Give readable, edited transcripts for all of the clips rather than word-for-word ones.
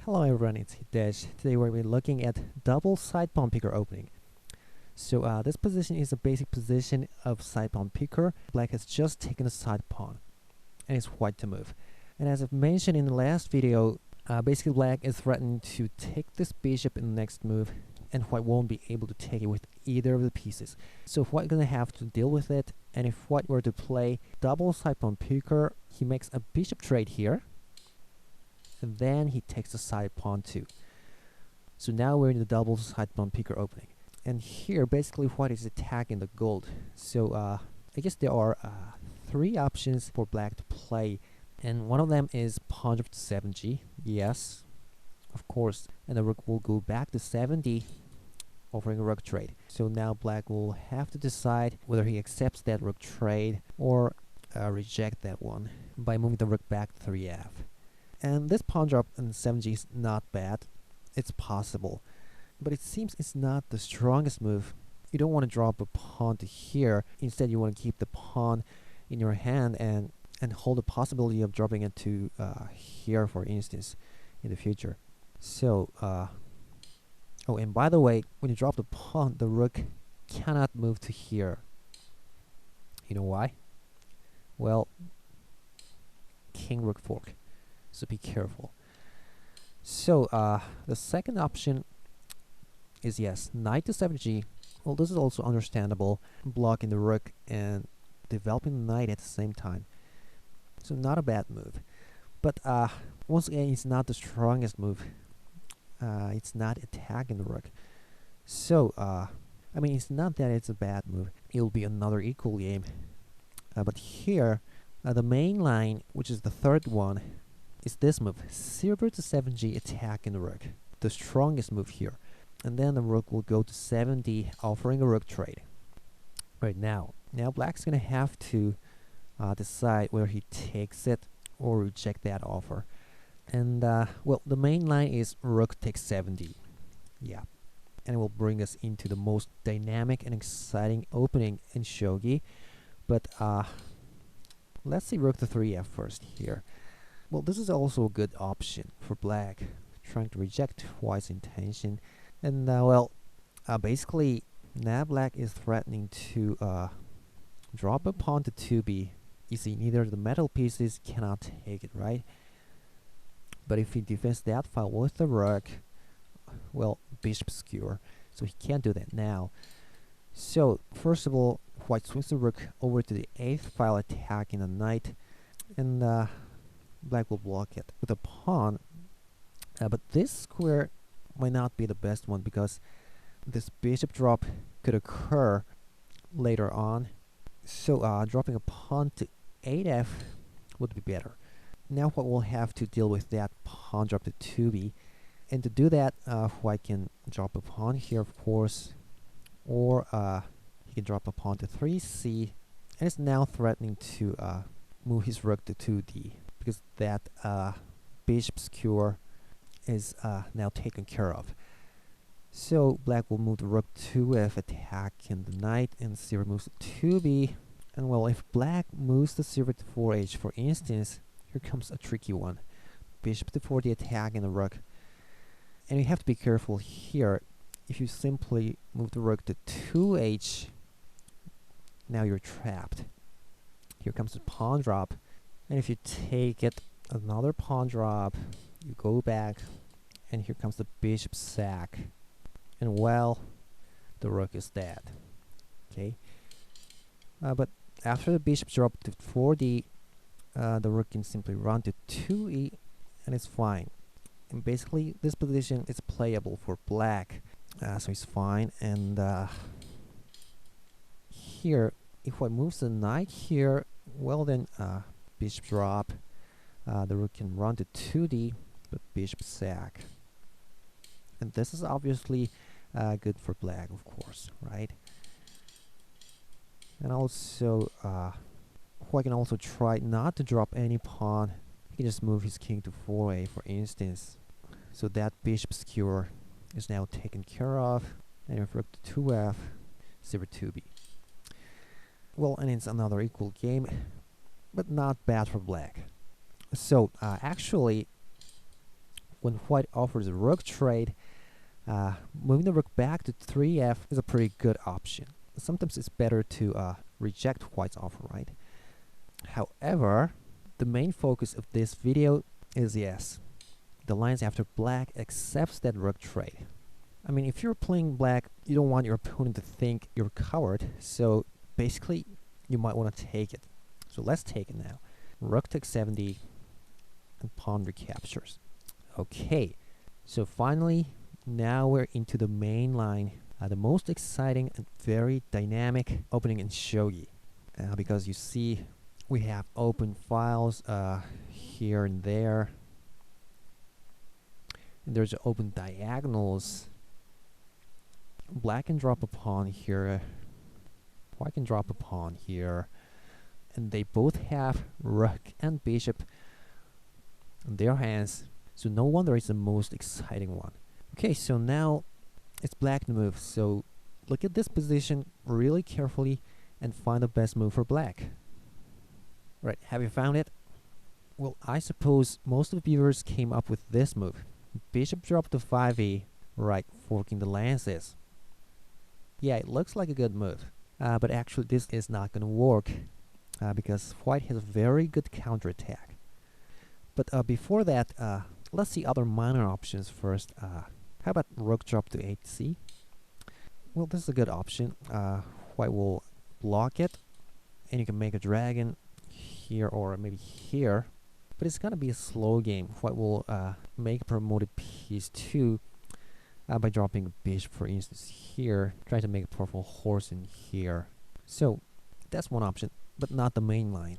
Hello everyone, it's Hitesh. Today we'll be looking at double side pawn picker opening. So this position is a basic position of side pawn picker. Black has just taken a side pawn and it's white to move. And as I've mentioned in the last video, basically black is threatening to take this bishop in the next move and white won't be able to take it with either of the pieces. So white gonna have to deal with it, and if white were to play double side pawn picker, he makes a bishop trade here. And then he takes the side pawn too. So now we're in the double side pawn picker opening. And here basically white is attacking the gold. So I guess there are three options for black to play. And one of them is pawn drop to 7g. Yes, of course. And the rook will go back to 7d, offering a rook trade. So now black will have to decide whether he accepts that rook trade or reject that one by moving the rook back to 3f. And this pawn drop in 7g is not bad. It's possible. But it seems it's not the strongest move. You don't want to drop a pawn to here. Instead, you want to keep the pawn in your hand and hold the possibility of dropping it to here, for instance, in the future. So, oh, and by the way, when you drop the pawn, the rook cannot move to here. You know why? Well, king rook fork. So be careful. So the second option is, yes, knight to 7g. Well, this is also understandable, blocking the rook and developing the knight at the same time. So not a bad move. But once again, it's not the strongest move. It's not attacking the rook. So, I mean, it's not that it's a bad move. It'll be another equal game. But here, the main line, which is the third one, is this move, silver to 7g, attacking the rook, the strongest move here. And then the rook will go to 7d, offering a rook trade. Right now black's gonna have to decide whether he takes it or reject that offer. And well, the main line is rook takes 7d. Yeah, and it will bring us into the most dynamic and exciting opening in Shogi. But let's see rook to 3f first here. Well, this is also a good option for black, trying to reject white's intention. And well, basically now black is threatening to drop a pawn to 2b. You see, neither of the metal pieces cannot take it, right? But if he defends that file with the rook, well, bishop skewer, so he can't do that now. So first of all, white swings the rook over to the 8th file, attacking the knight, and black will block it with a pawn. But this square might not be the best one because this bishop drop could occur later on. So dropping a pawn to 8f would be better. Now white will have to deal with that pawn drop to 2b. And to do that, white can drop a pawn here, of course, or he can drop a pawn to 3c, and it's now threatening to move his rook to 2d, because that bishop skewer is now taken care of. So black will move the rook to 2f, attacking the knight, and silver moves to 2b. And well, if black moves the silver to 4h, for instance, here comes a tricky one. Bishop to 4d, attacking the rook. And you have to be careful here. If you simply move the rook to 2h, now you're trapped. Here comes the pawn drop. And if you take it, another pawn drop, you go back, and here comes the bishop sack. And well, the rook is dead. Okay. But after the bishop drop to 4d, the rook can simply run to 2e, and it's fine. And basically, this position is playable for black, so it's fine. And here, if white moves the knight here, well then, bishop drop, the rook can run to 2d, but bishop sack. And this is obviously good for black, of course, right? And also, white can also try not to drop any pawn. He can just move his king to 4a, for instance. So that bishop skewer is now taken care of. And if rook to 2f, silver 2b. Well, and it's another equal game, but not bad for black. So actually, when white offers a rook trade, moving the rook back to 3f is a pretty good option. Sometimes it's better to reject white's offer, right? However, the main focus of this video is, yes, the lines after black accepts that rook trade. I mean, if you're playing black, you don't want your opponent to think you're a coward, so basically you might want to take it. So let's take it now. Rook takes 70 and pawn recaptures. Okay, so finally now we're into the main line, the most exciting and very dynamic opening in Shogi, because you see we have open files here and there, and there's open diagonals. Black can drop a pawn here, white can drop a pawn here, and they both have rook and bishop in their hands, so no wonder it's the most exciting one. Okay, so now it's black to move, so look at this position really carefully and find the best move for black. Right, have you found it? Well, I suppose most of the viewers came up with this move. Bishop drop to 5e, right, forking the lances. Yeah, it looks like a good move, but actually this is not going to work because white has a very good counterattack. But before that, let's see other minor options first. How about rook drop to 8c? Well, this is a good option. White will block it, and you can make a dragon here or maybe here. But it's gonna be a slow game. White will make a promoted piece too by dropping a bishop, for instance, here. Try to make a powerful horse in here. So that's one option, but not the main line.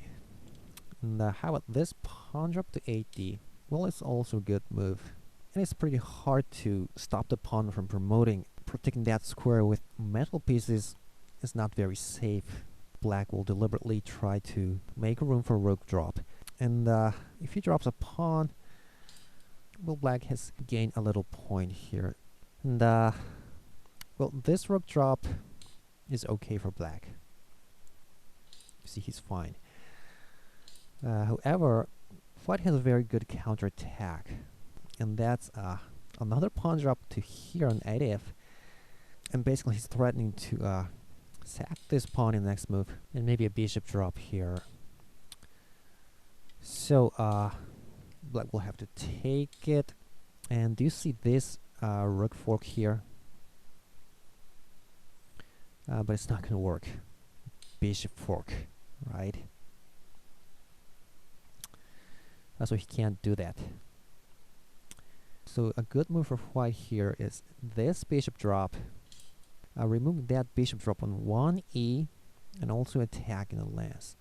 And how about this pawn drop to 8d? Well, it's also a good move. And it's pretty hard to stop the pawn from promoting. Protecting that square with metal pieces is not very safe. Black will deliberately try to make room for rook drop. And if he drops a pawn, well, black has gained a little point here. And well, this rook drop is okay for black. You see, he's fine. However, white has a very good counterattack, and that's another pawn drop to here on 8f, and basically he's threatening to sack this pawn in the next move, and maybe a bishop drop here. So black will have to take it, and do you see this rook fork here? But it's not gonna work. Bishop fork, right? So he can't do that. So a good move for white here is this bishop drop. Remove that bishop drop on 1e and also attacking the lance.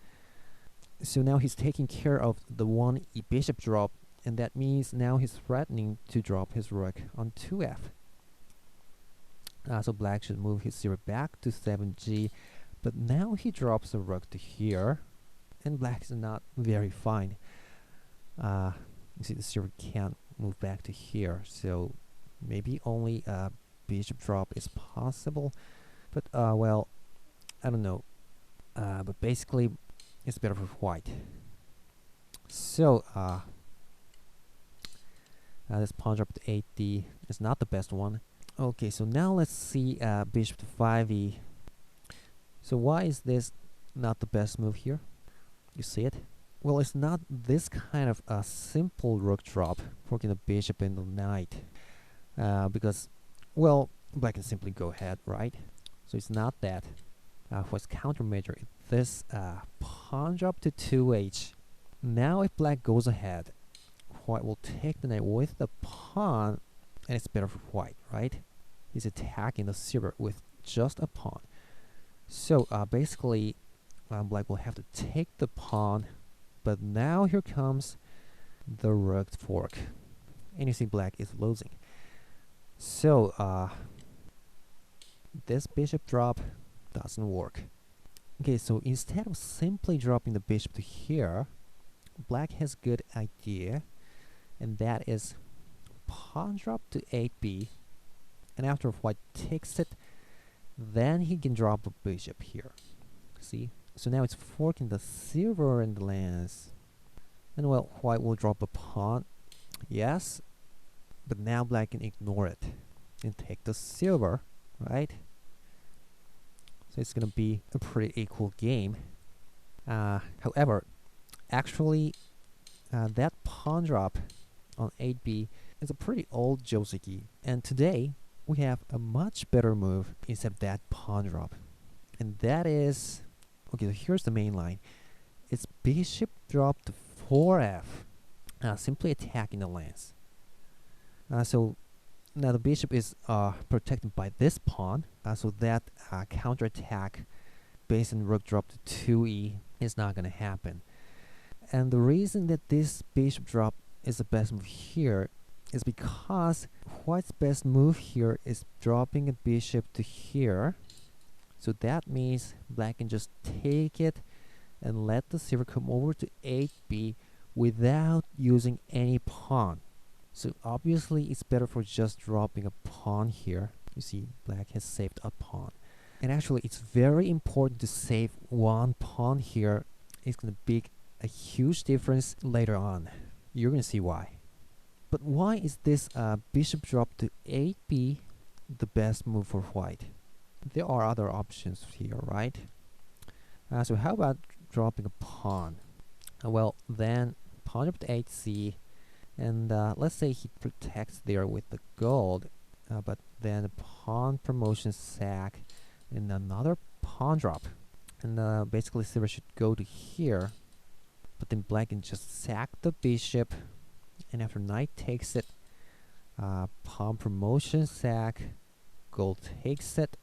So now he's taking care of the 1e bishop drop, and that means now he's threatening to drop his rook on 2f. So black should move his zero back to 7g, but now he drops the rook to here, and black is not very fine. You see the zero can't move back to here, so maybe only a bishop drop is possible, but well, I don't know, but basically it's better for white. So this pawn drop to 8d is not the best one. Okay, so now let's see bishop to 5e. So why is this not the best move here? You see it? Well, it's not this kind of a simple rook drop, forking the bishop and the knight, because, well, black can simply go ahead, right? So it's not that. What's countermeasure is this pawn drop to 2h. Now if black goes ahead, white will take the knight with the pawn, and it's better for white, right? He's attacking the silver with just a pawn. So basically, black will have to take the pawn, but now here comes the rook fork, and you see black is losing. So this bishop drop doesn't work. Okay, so instead of simply dropping the bishop to here, black has a good idea, and that is pawn drop to 8b, and after white takes it, then he can drop a bishop here. See? So now it's forking the silver and the lance, and well, white will drop a pawn, yes, but now black can ignore it and take the silver, right? So it's gonna be a pretty equal game. However, actually, that pawn drop on 8b is a pretty old Joseki, and today we have a much better move instead of that pawn drop, and that is, okay, so here's the main line. It's bishop drop to 4f, simply attacking the lance. So now the bishop is protected by this pawn, so that counterattack based on rook drop to 2e is not going to happen. And the reason that this bishop drop is the best move here is because white's best move here is dropping a bishop to here. So that means black can just take it and let the silver come over to 8b without using any pawn. So obviously it's better for just dropping a pawn here. You see, black has saved a pawn. And actually it's very important to save one pawn here. It's going to make a huge difference later on. You're going to see why. But why is this bishop drop to 8b the best move for white? There are other options here, right? So how about dropping a pawn? Well, then pawn drop to 8c, and let's say he protects there with the gold, but then a pawn promotion sack and another pawn drop, and basically silver should go to here, but then black can just sack the bishop, and after knight takes it, pawn promotion sack, gold takes it,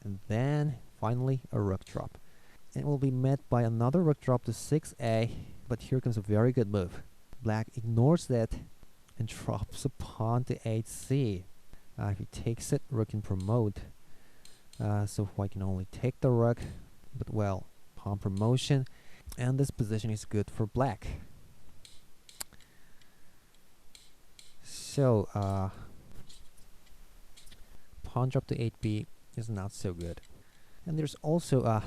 and then finally a rook drop. And it will be met by another rook drop to 6a, but here comes a very good move. Black ignores that and drops a pawn to 8c. If he takes it, rook can promote. So white can only take the rook, but well, pawn promotion, and this position is good for black. So pawn drop to 8b is not so good. And there's also a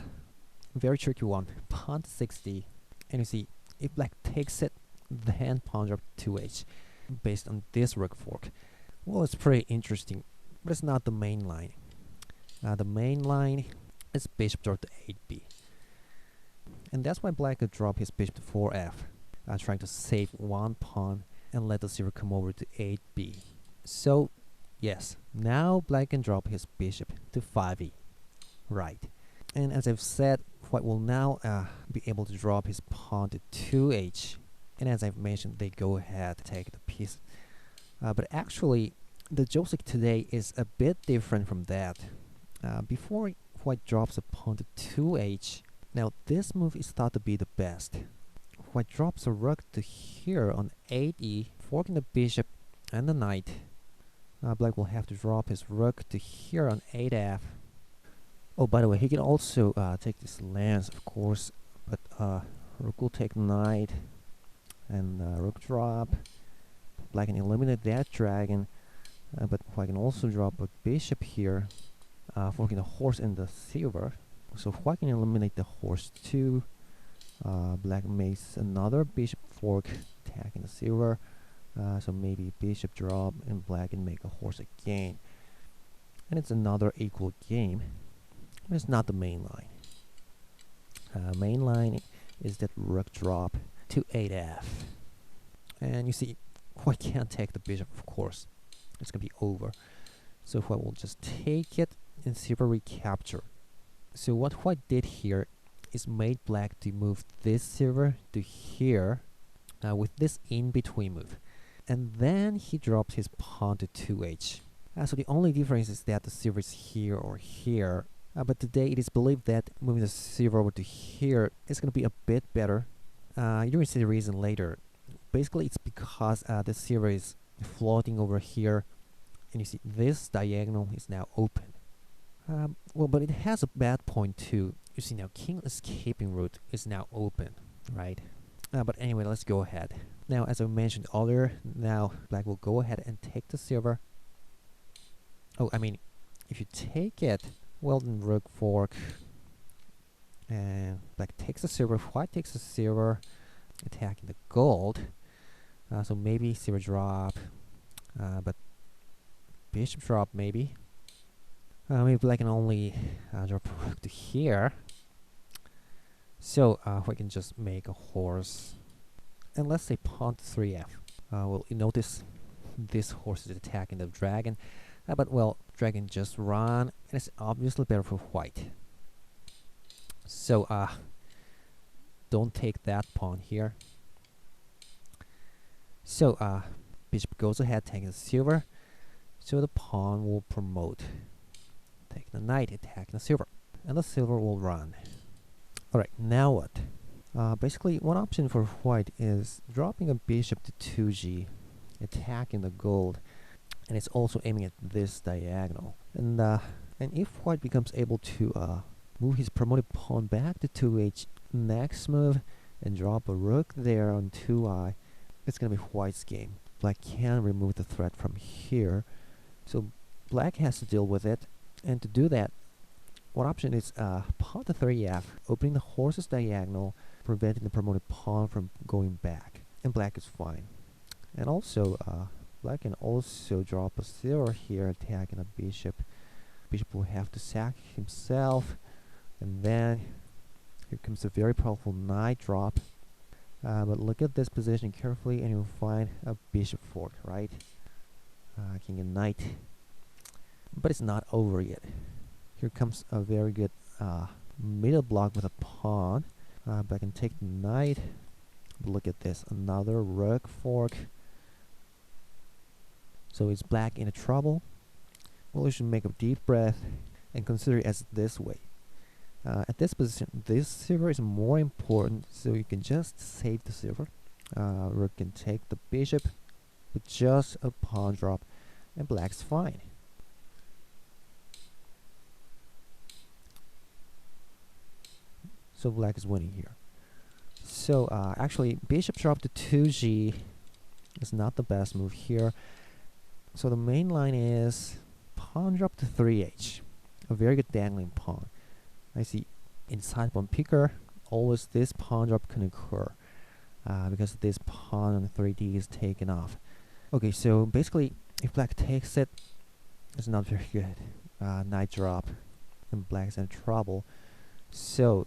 very tricky one, pawn to 6d. And you see, if black takes it, then pawn drop to 2h based on this rook fork. Well, it's pretty interesting, but it's not the main line. The main line is bishop drop to 8b. And that's why black could drop his bishop to 4f, trying to save one pawn and let the silver come over to 8b. So, yes, now black can drop his bishop to 5e. Right. And as I've said, white will now be able to drop his pawn to 2h. And as I've mentioned, they go ahead to take the piece. But actually, the Joseki today is a bit different from that. Before white drops a pawn to 2h, now this move is thought to be the best. White drops a rook to here on 8e, forking the bishop and the knight. Black will have to drop his rook to here on 8f. Oh, by the way, he can also take this lance, of course, but rook will take knight, and rook drop. Black can eliminate that dragon, but white can also drop a bishop here, forking the horse and the silver. So white can eliminate the horse too. Black makes another bishop fork, attacking the silver. So maybe bishop drop, and black can make a horse again. And it's another equal game. It's not the main line. Main line is that rook drop to 8f. And you see, white can't take the bishop, of course. It's going to be over. So white will just take it and silver recapture. So what white did here is made black to move this silver to here with this in-between move. And then he drops his pawn to 2h. So the only difference is that the silver is here or here. But today it is believed that moving the silver over to here is going to be a bit better. You're going to see the reason later. Basically, it's because the silver is floating over here, and you see this diagonal is now open. Well, but it has a bad point too. You see now, king escaping route is now open, right? But anyway, let's go ahead. Now, as I mentioned earlier, now black will go ahead and take the silver. Oh, I mean, if you take it, well, then rook fork, and black takes the silver, white takes the silver, attacking the gold. So maybe silver drop, But bishop drop maybe. Maybe black can only drop a rook to here. So we can just make a horse. And let's say pawn to 3f. Well, you notice this horse is attacking the dragon. But well, dragon just run, and it's obviously better for white. So don't take that pawn here. So bishop goes ahead, taking the silver. So the pawn will promote, taking the knight, attacking the silver, and the silver will run. All right, now what? Basically, one option for white is dropping a bishop to 2g, attacking the gold, and it's also aiming at this diagonal. And if white becomes able to move his promoted pawn back to 2h, next move, and drop a rook there on 2i, it's gonna be white's game. Black can remove the threat from here, so black has to deal with it. And to do that, one option is pawn to 3f, opening the horse's diagonal, preventing the promoted pawn from going back, and black is fine. And also, black can also drop a silver here, attacking a bishop. Bishop will have to sack himself, and then here comes a very powerful knight drop. But look at this position carefully, and you'll find a bishop fork, right? King and knight. But it's not over yet. Here comes a very good middle block with a pawn. Black can take the knight. But look at this, another rook fork. So is black in trouble? Well, you should make a deep breath and consider it as this way. At this position, this silver is more important, so you can just save the silver. Rook can take the bishop with just a pawn drop, and black's fine. So black is winning here. So actually, bishop drop to 2g is not the best move here. So the main line is pawn drop to 3h, a very good dangling pawn. I see in side pawn picker, always this pawn drop can occur because this pawn on 3d is taken off. Okay, so basically, if black takes it, it's not very good. Knight drop, and black's in trouble. So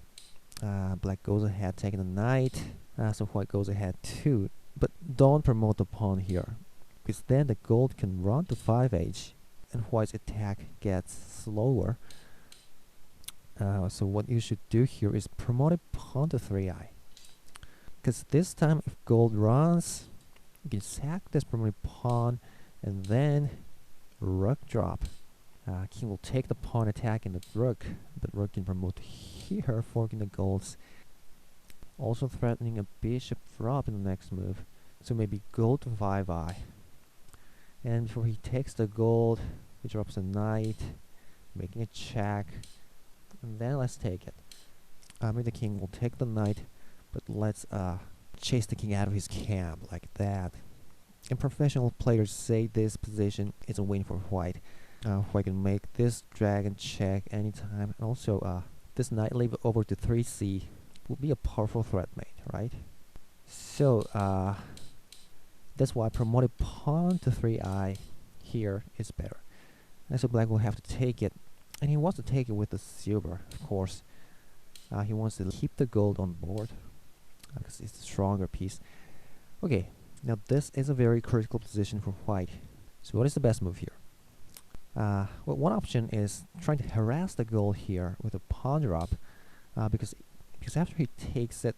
black goes ahead, taking the knight. So white goes ahead too, but don't promote the pawn here, because then the gold can run to 5h, and white's attack gets slower. So what you should do here is promote a pawn to 3i, because this time if gold runs, you can sack this promoted pawn, and then rook drop. King will take the pawn, attacking the rook, but rook can promote here, forking the golds, also threatening a bishop drop in the next move. So maybe gold to 5i, and before he takes the gold, he drops a knight, making a check. And then let's take it. Maybe the king will take the knight, but let's chase the king out of his camp like that. And professional players say this position is a win for white. White can make this dragon check anytime, and also this knight leave over to 3c will be a powerful threat mate, right? So that's why promoted pawn to 3i here is better. And so black will have to take it. And he wants to take it with the silver, of course. He wants to keep the gold on board because it's a stronger piece. Okay, now this is a very critical position for white. So what is the best move here? Well, one option is trying to harass the gold here with a pawn drop, because after he takes it,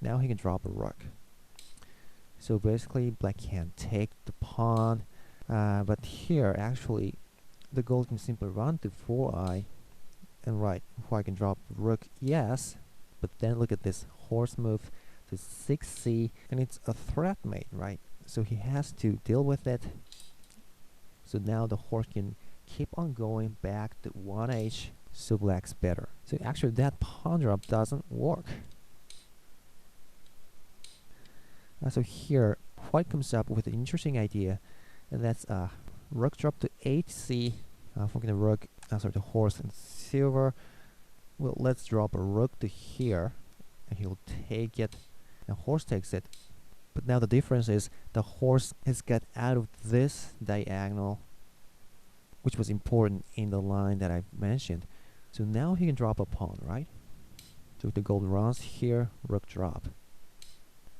now he can drop a rook. So basically, black can take the pawn, but here actually, the gold can simply run to 4i, and right, white can drop rook, yes, but then look at this horse move to 6c, and it's a threat mate, right? So he has to deal with it. So now the horse can keep on going back to 1h, so black's better. So actually that pawn drop doesn't work. So here, white comes up with an interesting idea, and that's rook drop to 8c, forking the rook, sorry, the horse and silver. Well, let's drop a rook to here, and he'll take it, and horse takes it. But now the difference is the horse has got out of this diagonal, which was important in the line that I mentioned. So now he can drop a pawn, right? So the gold runs here, rook drop.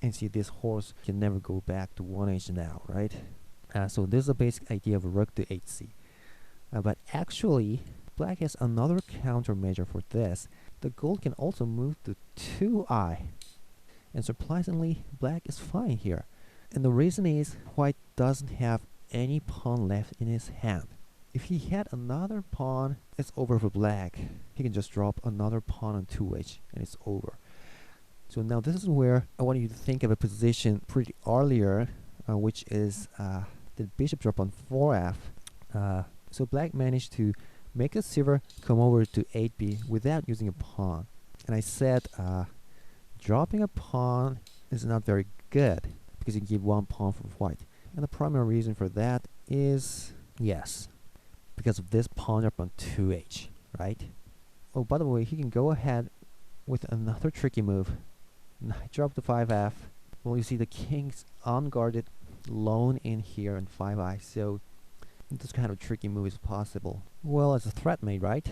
And see, this horse can never go back to 1h now, right? So this is the basic idea of rook to 8c. But actually, black has another countermeasure for this. The gold can also move to 2i. And surprisingly, black is fine here. And the reason is, white doesn't have any pawn left in his hand. If he had another pawn, it's over for black. He can just drop another pawn on 2h and it's over. So now this is where I want you to think of a position pretty earlier, which is the bishop drop on 4f. So black managed to make a silver come over to 8b without using a pawn. And I said dropping a pawn is not very good because you give one pawn for white. And the primary reason for that is, yes, because of this pawn drop on 2h, right? Oh, by the way, he can go ahead with another tricky move. Knight drop to 5f. Well, you see the king's unguarded alone in here on 5i, so this kind of tricky move is possible. Well, it's a threat mate, right?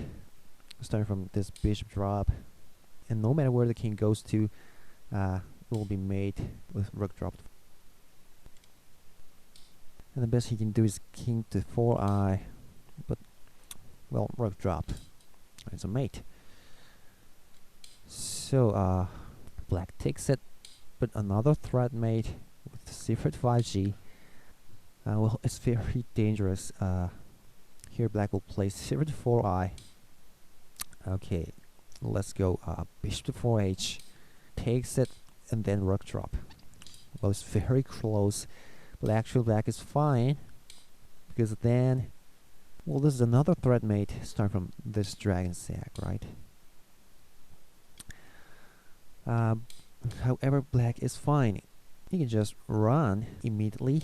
Starting from this bishop drop, and no matter where the king goes to, it will be made with rook drop. And the best he can do is king to 4i, but, well, rook drop. It's a mate. So, black takes it, but another threat mate with secret 5g. Well, it's very dangerous. Here black will play secret 4i. Okay, let's go bishop to 4h. Takes it, and then rook drop. Well, it's very close, but actually black is fine, because then, well, this is another threat mate starting from this dragon sack, right? However, black is fine. He can just run immediately,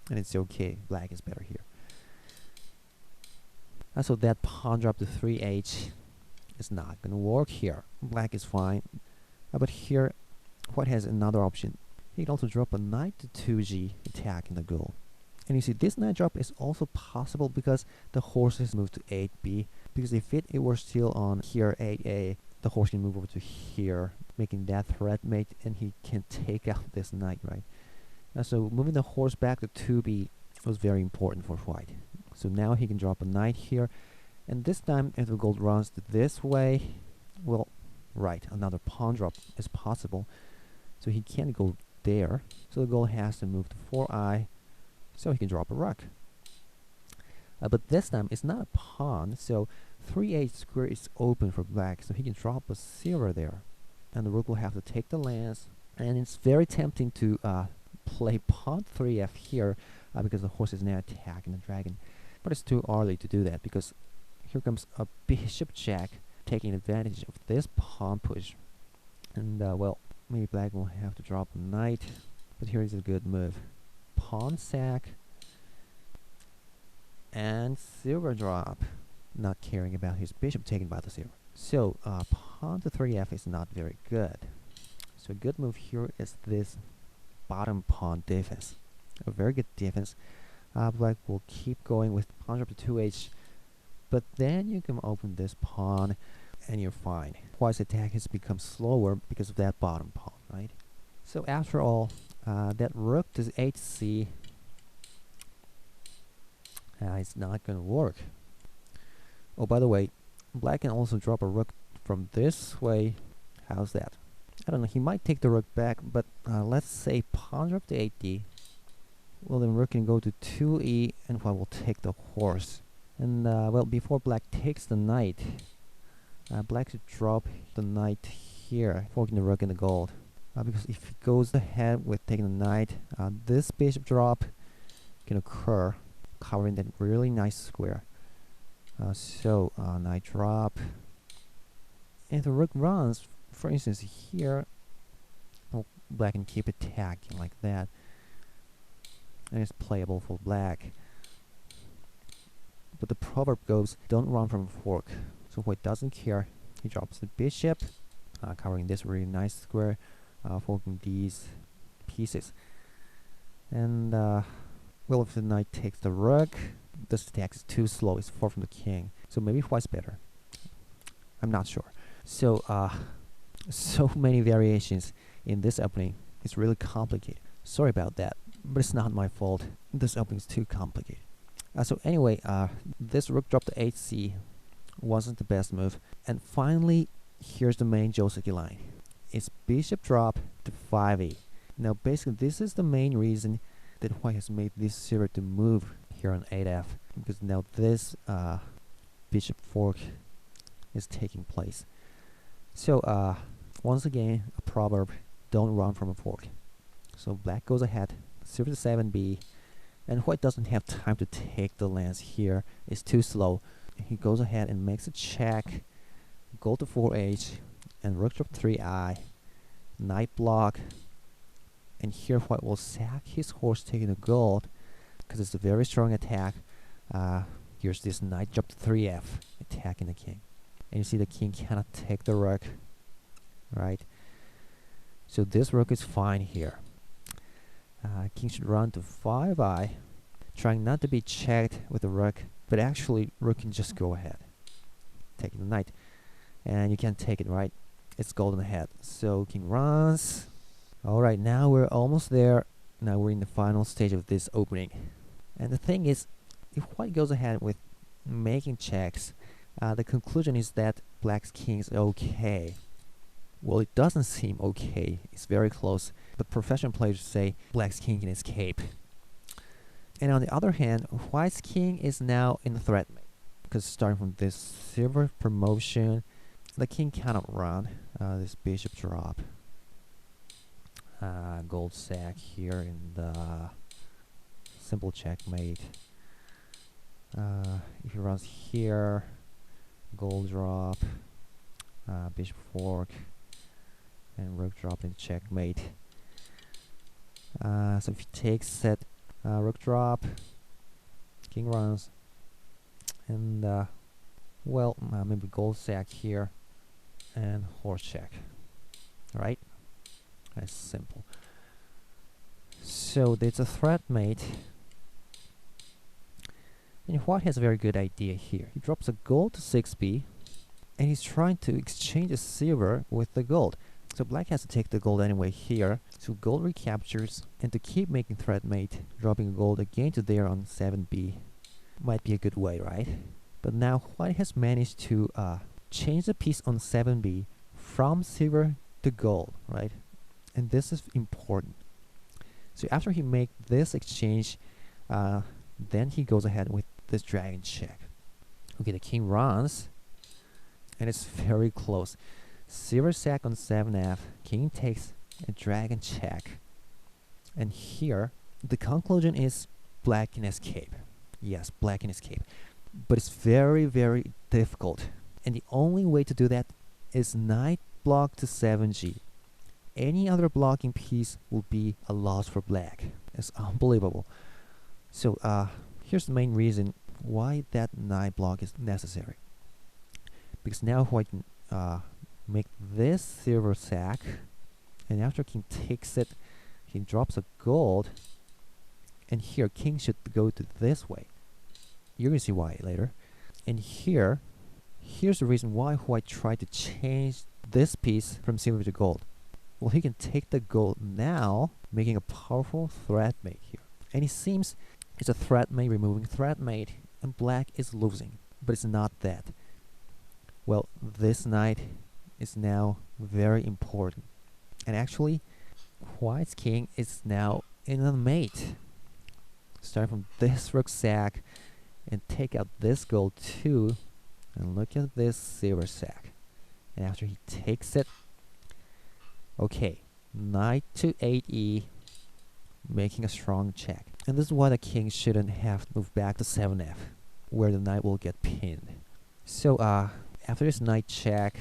and it's okay. Black is better here. So that pawn drop to 3h is not going to work here. Black is fine. But here, white has another option. He can also drop a knight to 2g, attacking the goal. And you see, this knight drop is also possible because the horse is moved to 8b. Because if it were still on here 8a, the horse can move over to here, making that threat mate, and he can take out this knight, right? So moving the horse back to 2b was very important for white. So now he can drop a knight here, and this time if the gold runs to this way, well, right, another pawn drop is possible. So he can't go there, so the gold has to move to 4i, so he can drop a rook. But this time it's not a pawn, so 3h square is open for black, so he can drop a silver there, and the rook will have to take the lance. And it's very tempting to play pawn 3f here because the horse is now attacking the dragon, but it's too early to do that because here comes a bishop check, taking advantage of this pawn push. And well, maybe black will have to drop a knight, but here is a good move. Pawn sack and silver drop, not caring about his bishop taken by the silver. So pawn to 3f is not very good. So a good move here is this bottom pawn defense. A very good defense. Black will keep going with pawn drop to 2h, but then you can open this pawn and you're fine. White's attack has become slower because of that bottom pawn, right? So after all, that rook to 8c it's not going to work. Oh, by the way, black can also drop a rook from this way. How's that? I don't know, he might take the rook back, but let's say pawn drop to 8d. Well, then rook can go to 2e, and white will take the horse. And well, before black takes the knight, black should drop the knight here, forking the rook in the gold. Because if he goes ahead with taking the knight, this bishop drop can occur, covering that really nice square. So knight drop, and the rook runs. For instance, here, well, black can keep attacking like that, and it's playable for black. But the proverb goes, don't run from a fork. So white doesn't care. He drops the bishop, covering this really nice square, forking these pieces. And well, if the knight takes the rook, this attack is too slow. It's far from the king. So maybe white's better. I'm not sure. So so many variations in this opening. It's really complicated. Sorry about that, but it's not my fault. This opening is too complicated. So anyway, this rook drop to h-c wasn't the best move. And finally, here's the main Shogi line. It's bishop drop to 5e. Now basically this is the main reason that white has made this silver to move here on 8f, because now this bishop fork is taking place. So once again, a proverb, don't run from a fork. So black goes ahead, silver to 7b, and white doesn't have time to take the lance here. It's too slow. He goes ahead and makes a check, gold to 4h, and rook drop 3i, knight block, and here white will sack his horse taking the gold, because it's a very strong attack. Here's this knight drop to 3f, attacking the king. And you see the king cannot take the rook, right? So this rook is fine here. King should run to 5i, trying not to be checked with the rook, but actually rook can just go ahead, taking the knight. And you can't take it, right? It's golden ahead. So king runs. Alright, now we're almost there. Now we're in the final stage of this opening. And the thing is, if white goes ahead with making checks, the conclusion is that black's king is okay. Well, it doesn't seem okay. It's very close. But professional players say black's king can escape. And on the other hand, white's king is now in the threat mate. Because starting from this silver promotion, the king cannot run. This bishop drop. Gold sack here in the simple checkmate. If he runs here, gold drop, bishop fork, and rook drop in checkmate. So if he takes set, rook drop, king runs, and well, maybe gold sack here, and horse check. Right? That's simple. So there's a threat mate. And white has a very good idea here. He drops a gold to 6b, and he's trying to exchange the silver with the gold. So black has to take the gold anyway here. So gold recaptures, and to keep making threat mate, dropping gold again to there on 7b might be a good way, right? But now white has managed to change the piece on 7b from silver to gold, right? And this is important. So after he makes this exchange, then he goes ahead with this dragon check. Okay, the king runs, and it's very close. Silver sack on 7f, king takes a dragon check. And here, the conclusion is black can escape. Yes, black can escape. But it's very, very difficult. And the only way to do that is knight block to 7g. Any other blocking piece will be a loss for black. It's unbelievable. So here's the main reason why that knight block is necessary. Because now white can make this silver sack, and after king takes it, he drops a gold, and here king should go to this way. You're gonna see why later. And here's the reason why white tried to change this piece from silver to gold. Well, he can take the gold now, making a powerful threat mate here. And it seems it's a threat mate removing threat mate, and black is losing. But it's not that. Well, this knight is now very important. And actually, white's king is now in a mate. Start from this rook sack and take out this gold too, and look at this silver sack. And after he takes it, okay, knight to 8e, making a strong check. And this is why the king shouldn't have moved back to 7f, where the knight will get pinned. So after this knight check,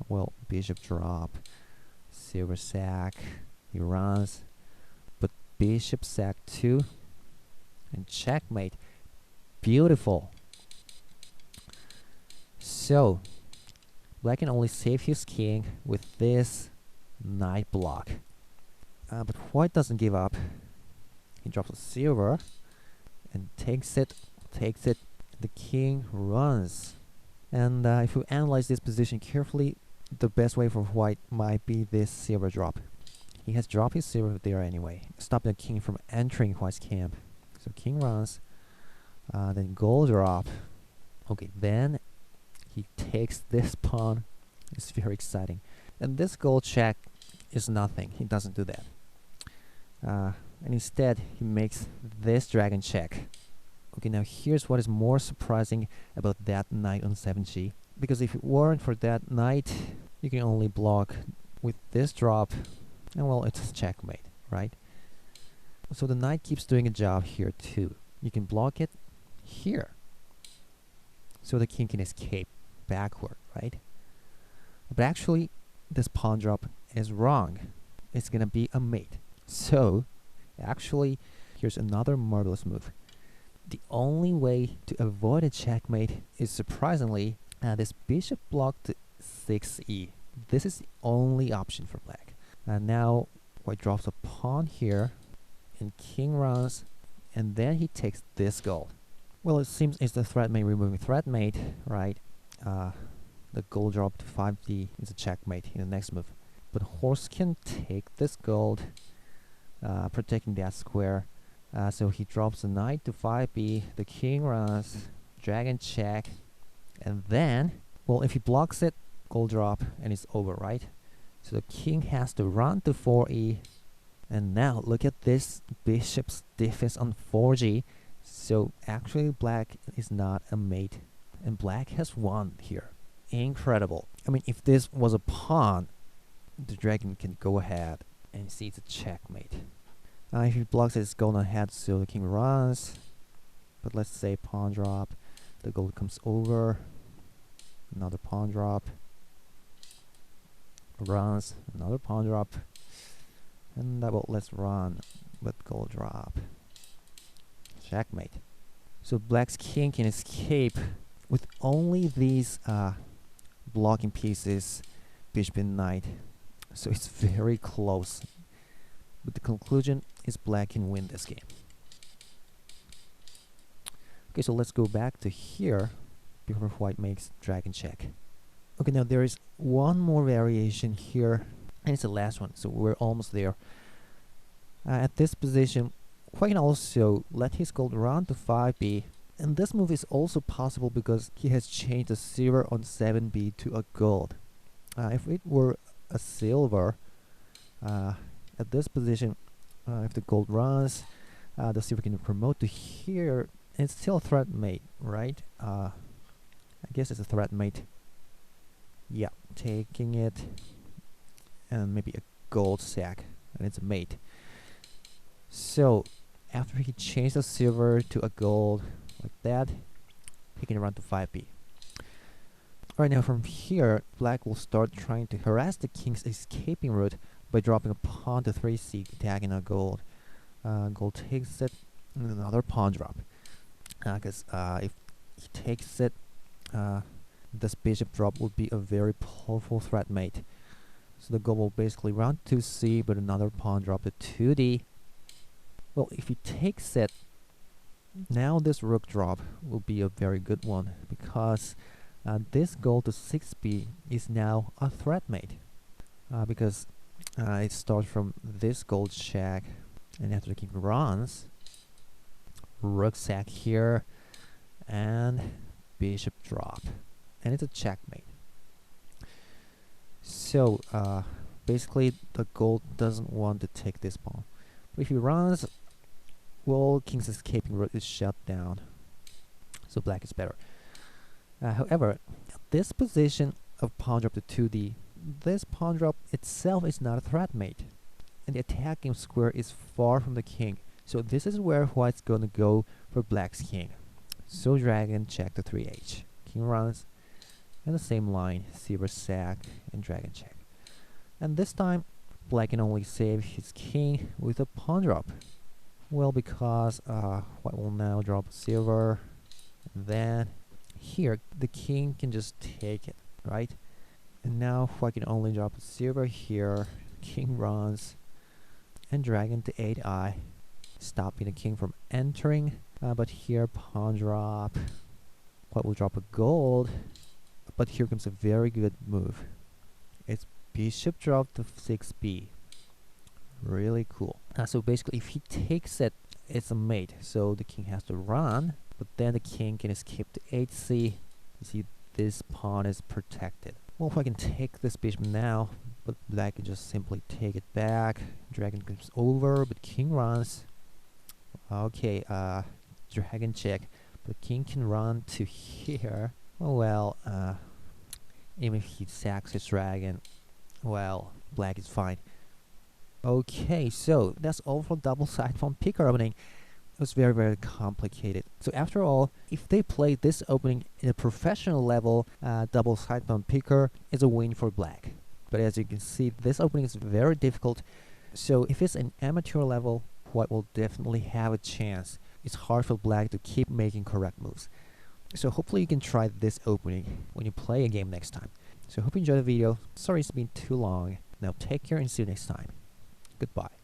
well, bishop drop, silver sack, he runs, but bishop sack 2, and checkmate. Beautiful. So black can only save his king with this knight block. But white doesn't give up. He drops a silver and takes it. The king runs. And if you analyze this position carefully, the best way for white might be this silver drop. He has dropped his silver there anyway, stopping the king from entering white's camp. So king runs, then gold drop. Okay, then he takes this pawn. It's very exciting. And this gold check is nothing. He doesn't do that. And instead, he makes this dragon check. Okay, now here's what is more surprising about that knight on 7g. Because if it weren't for that knight, you can only block with this drop, and well, it's checkmate, right? So the knight keeps doing a job here too. You can block it here, so the king can escape backward, right? But actually, this pawn drop is wrong. It's gonna be a mate. So, actually, here's another marvelous move. The only way to avoid a checkmate is, surprisingly, this bishop block to 6e. This is the only option for black. And now white drops a pawn here, and king runs, and then he takes this gold. Well, it seems it's the threat mate removing threat mate, right? The gold drop to 5d is a checkmate in the next move. But horse can take this gold, protecting that square. So he drops the knight to 5b, the king runs, dragon check, and then, well, if he blocks it, gold drop, and it's over, right? So the king has to run to 4e, and now look at this bishop's defense on 4g. So actually black is not a mate, and black has won here. Incredible. I mean, if this was a pawn, the dragon can go ahead and see it's a checkmate. If he blocks it, it's going ahead, so the king runs. But let's say pawn drop, the gold comes over, another pawn drop, runs, another pawn drop, and well, let's run, but gold drop, checkmate. So black's king can escape with only these blocking pieces, bishop and knight. So it's very close. But the conclusion is black can win this game. Okay, so let's go back to here before white makes dragon check. Okay, now there is one more variation here, and it's the last one, so we're almost there. At this position, white can also let his gold run to 5b, and this move is also possible because he has changed the silver on 7b to a gold. If it were a silver, at this position, if the gold runs, the silver can promote to here. It's still a threat mate, right? I guess it's a threat mate. Yeah, taking it, and maybe a gold sack, and it's a mate. So after he changed the silver to a gold like that, he can run to 5b. Alright, now from here, black will start trying to harass the king's escaping route by dropping a pawn to 3c, attacking a gold. Gold takes it, and another pawn drop. Because if he takes it, this bishop drop would be a very powerful threat mate. So the gold will basically run to c, but another pawn drop to 2d. Well, if he takes it, now this rook drop will be a very good one, because this gold to 6b is now a threat mate. Because it starts from this gold check, and after the king runs, rook sack here, and bishop drop, and it's a checkmate. So basically the gold doesn't want to take this pawn, but if he runs, well, king's escaping route is shut down, so black is better. However, at this position of pawn drop to 2d, this pawn drop itself is not a threat mate, and the attacking square is far from the king. So this is where white's gonna go for black's king. So dragon check to 3h. King runs, and the same line, silver sack and dragon check. And this time, black can only save his king with a pawn drop. Well, because white will now drop silver, and then here the king can just take it, right? And now white can only drop silver here, king runs, and dragon to 8i, stopping the king from entering. But here pawn drop. White will drop a gold, but here comes a very good move. It's bishop drop to 6b. Really cool. So basically, if he takes it, it's a mate. So the king has to run, but then the king can escape to 8c. You see, this pawn is protected. Well, if I can take this bishop now, but black can just simply take it back. Dragon comes over, but king runs. Okay, dragon check, but king can run to here. Oh well, even if he sacks his dragon, well, black is fine. Okay, so that's all for double side pawn picker opening. It was very, very complicated. So after all, if they play this opening in a professional level, double side pawn picker is a win for black. But as you can see, this opening is very difficult. So if it's an amateur level, white will definitely have a chance. It's hard for black to keep making correct moves. So hopefully you can try this opening when you play a game next time. So hope you enjoyed the video. Sorry it's been too long. Now take care and see you next time. Goodbye.